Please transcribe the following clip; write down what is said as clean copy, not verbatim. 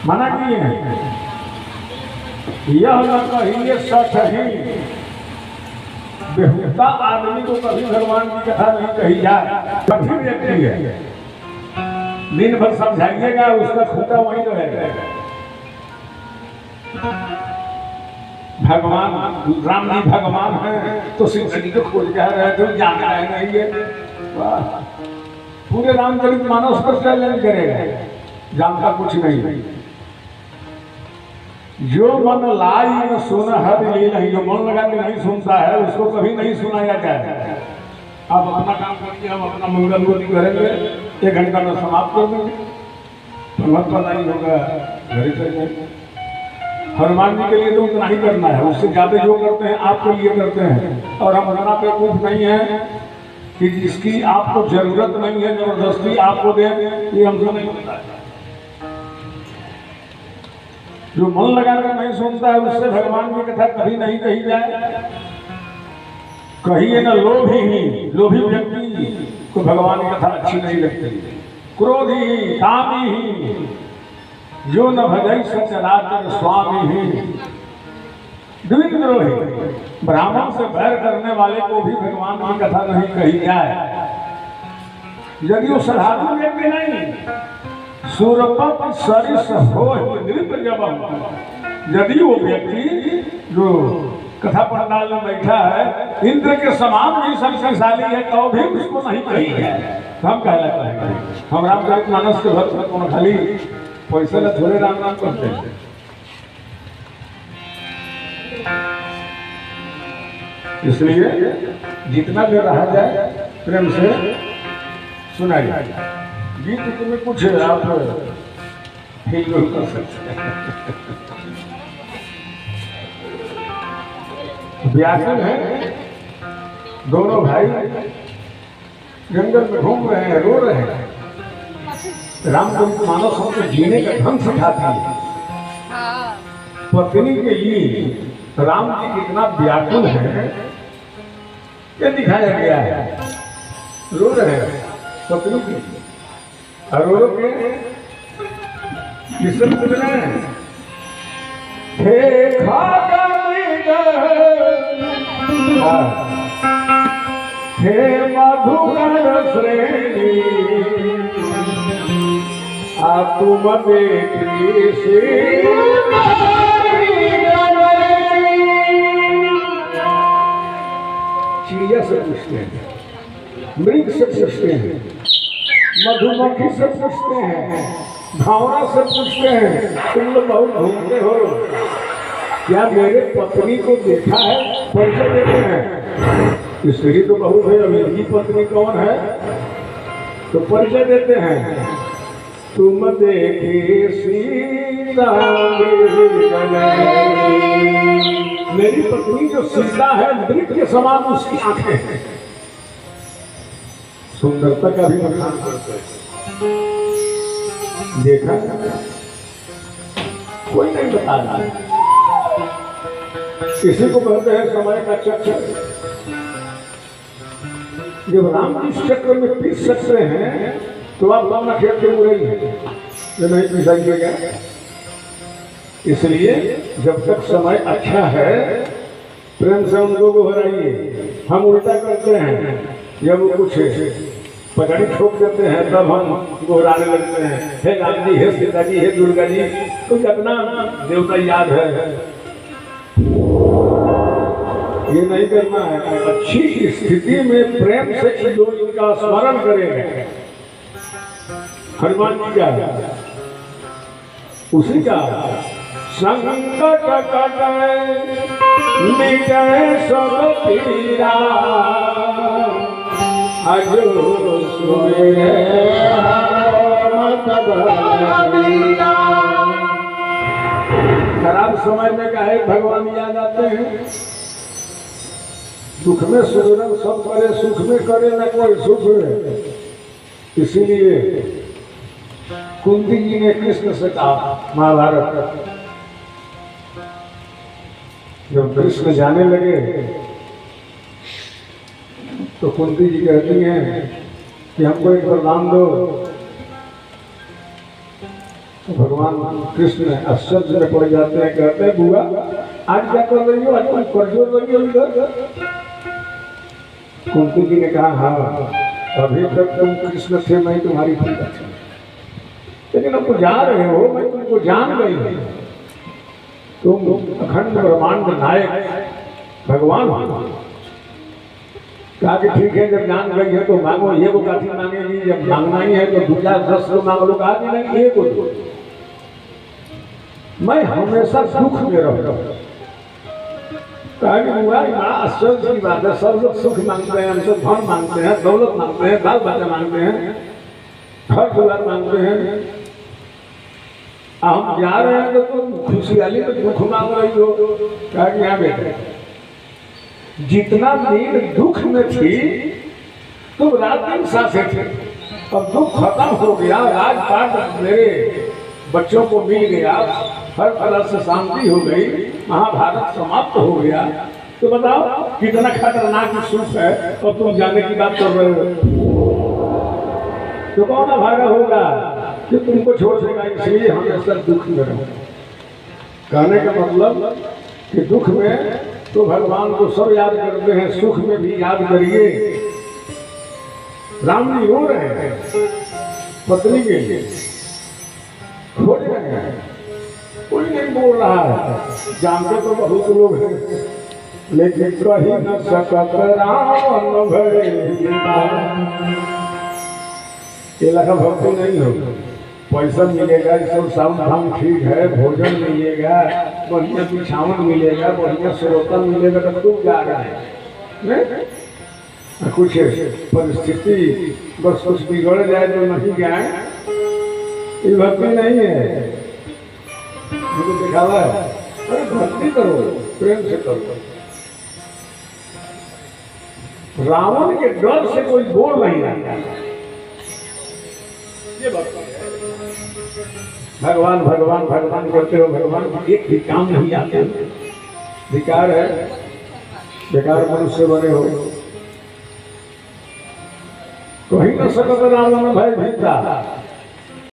मना किए हैं यह न कहिए सच ही। बेहुदा आदमी को कभी भगवान की कथा नहीं कही जाए। कभी व्यक्ति है दिन भर समझाइएगा उसका खूंटा वहीं रहेगा। भगवान राम जी भगवान है तो सिंह को खोज कह रहे थे जान रहे नहीं है। पूरे रामचरितमानस पर चैलेंज करेगा, जानता कुछ नहीं। जो मन लाई न सुन हर नहीं, जो मन लगा के नहीं सुनता है उसको कभी नहीं सुनाया जाए। आप अपना काम करिए, हम अपना मंगल गोदी करेंगे, 1 घंटा में समाप्त कर देंगे, तो मत पता ही होगा घर ही चल जाएंगे। हनुमान जी के लिए तो उतना ही करना है, उससे ज्यादा जो करते हैं आपके लिए करते हैं। और हम हमारा बेवकूफ नहीं है कि जिसकी आपको जरूरत नहीं है जबरदस्ती आपको दें, ये हमसे नहीं होता है। जो मन लगाकर नहीं सुनता है उससे भगवान की कथा कभी नहीं कही जाए। कहिए न लोभी व्यक्ति को भगवान की कथा अच्छी नहीं लगती। क्रोधी कामी ही जो न भजई सचराचर स्वामी ही। द्विद्रोही ब्राह्मण से बैर करने वाले को भी भगवान की कथा नहीं कही जाए। यदि वो साधारण व्यक्ति नहीं सूरपत सरिस हो नृप जब, यदि वो व्यक्ति जो कथा पंडाल में बैठा है इंद्र के समान भी शक्तिशाली है तो भी उसको नहीं कही है। हम कहलाता है हम रामचरितमानस के भक्त को खाली पैसे में थोड़े राम नाम करते हैं। इसलिए जितना भी रहा जाए प्रेम से सुनाइए। गीत में कुछ आप फील कर सकते हैं। व्याकुल है, दोनों भाई जंगल में घूम रहे हैं, रो रहे हैं। रामचरितमानस हमको जीने का ढंग सिखाती है। पत्नी के लिए राम जी कितना व्याकुल है ये दिखाया गया है। रो रहे हैं पत्नी के लिए, रो के किससे पूछ रहे हैं? हे हे मधुकर श्रेणी तुम बेटी से चिड़िया से पूछते हैं, मृग से पूछते हैं, मधुमक्खी से पूछते हैं, भावना से पूछते हैं। तुम लोग बहुत घूमते हो, क्या मेरे पत्नी को देखा है? परिचय देते हैं। स्त्री तो बहुत है, मेरी पत्नी कौन है? तो परिचय देते हैं। तुम देखी सीता मेरी पत्नी जो सीता है मृग के समान उसकी आंखें हैं। सुंदरता का भी बखान करते हैं। देखा कोई नहीं बता रहा। किसी को कहते हैं समय का चक्र। जब राम जी इस चक्र में पीस सकते हैं तो आप अपना खेल क्यों रही है जो नहीं पीसाइएगा। इसलिए जब तक समय अच्छा है प्रेम से उनको को हराइए। हम उल्टा करते हैं, जब वो कुछ पकड़ी ठोक देते हैं तब हम गोहराने लगते हैं। हे राम जी, हे सीता जी, हे दुर्गा जी, तो कितना देवता याद है। ये नहीं करना है। अच्छी स्थिति में प्रेम से जो इनका स्मरण करेंगे। हनुमान जी का उसी का संकट कटे मिटे सब पीरा अजो सुने खराब समय में कहे भगवान याद आते हैं। सुख में सुमिरन सब करे, सुख में करे न कोई सुख में। इसीलिए कुंती जी ने कृष्ण से कहा महाभारत, जब कृष्ण जाने लगे तो कुंती जी कहती हैं कि हमको एक वरदान दो। तो भगवान कृष्ण आश्चर्य में पड़ जाते हैं, कहते हैं बुआ आज क्या कर रही हो, आज तुम करजोर रही हो इधर। कुंती जी ने कहा हाँ अभी तक तुम कृष्ण थे, मैं तुम्हारी पूजा थी, लेकिन अब जान रहे हो मैं तुमको जान गई हूँ, तुम अखंड ब्रह्मांड नायक भगवान हो। कहा कि ठीक है जब जान गई है तो मांगो, ये को काफी मांगेगी, जब मांगना ही है तो 2 4 10 लोग मांग लो। कहा कि नहीं, ये को मैं हमेशा दुख में रहता हूँ। कहा कि बुआ बड़ा आश्चर्य की बात है, सब लोग सुख मांगते हैं, हमसे धन मांगते हैं, दौलत मांगते हैं, बाल बच्चा मांगते हैं, घर दुआर मांगते हैं, हम जा रहे हैं तो तुम खुशहाली में दुख मांग रही हो। कहा कि यहाँ बेटे जितना दिन दुख में थी तुम रात दिन साथे थे, अब दुख खत्म हो गया, राजपाट मेरे बच्चों को मिल गया, हर तरह से शांति हो गई, महाभारत समाप्त हो गया, तो बताओ कितना खतरनाक सुख है और तुम जाने की बात कर रहे हो। तो कौन भागा होगा कि तुमको छोड़ देगा, इसलिए हमेशा दुख में रहो। कहने का मतलब कि दुख में तो भगवान को सब याद करते हैं, सुख में भी याद करिए। राम जी रो रहे हैं पत्नी के लिए, खोज रहे हैं, कोई नहीं बोल रहा है, जानते तो बहुत लोग हैं, लेकिन कहीं न सकत राम भरे। ये लगा भक्ति नहीं होगा, पैसा मिलेगा, सब साउंड फाउंड ठीक है, भोजन मिलेगा, बढ़िया बिछावन मिलेगा, बढ़िया श्रोता मिलेगा, तो तुम जा रहे हैं। कुछ परिस्थिति बस कुछ बिगड़ जाए तो नहीं जाए, ये भक्ति नहीं है। मुझे दिखावा है, अरे भक्ति करो, प्रेम से करो। रावण के डर से कोई बोल नहीं रहा, ये भगवान भगवान भगवान करते हो, भगवान एक भी काम नहीं आते, बेकार है, बेकार मनुष्य बने हो। कहीं न सकत रावण भय भीता,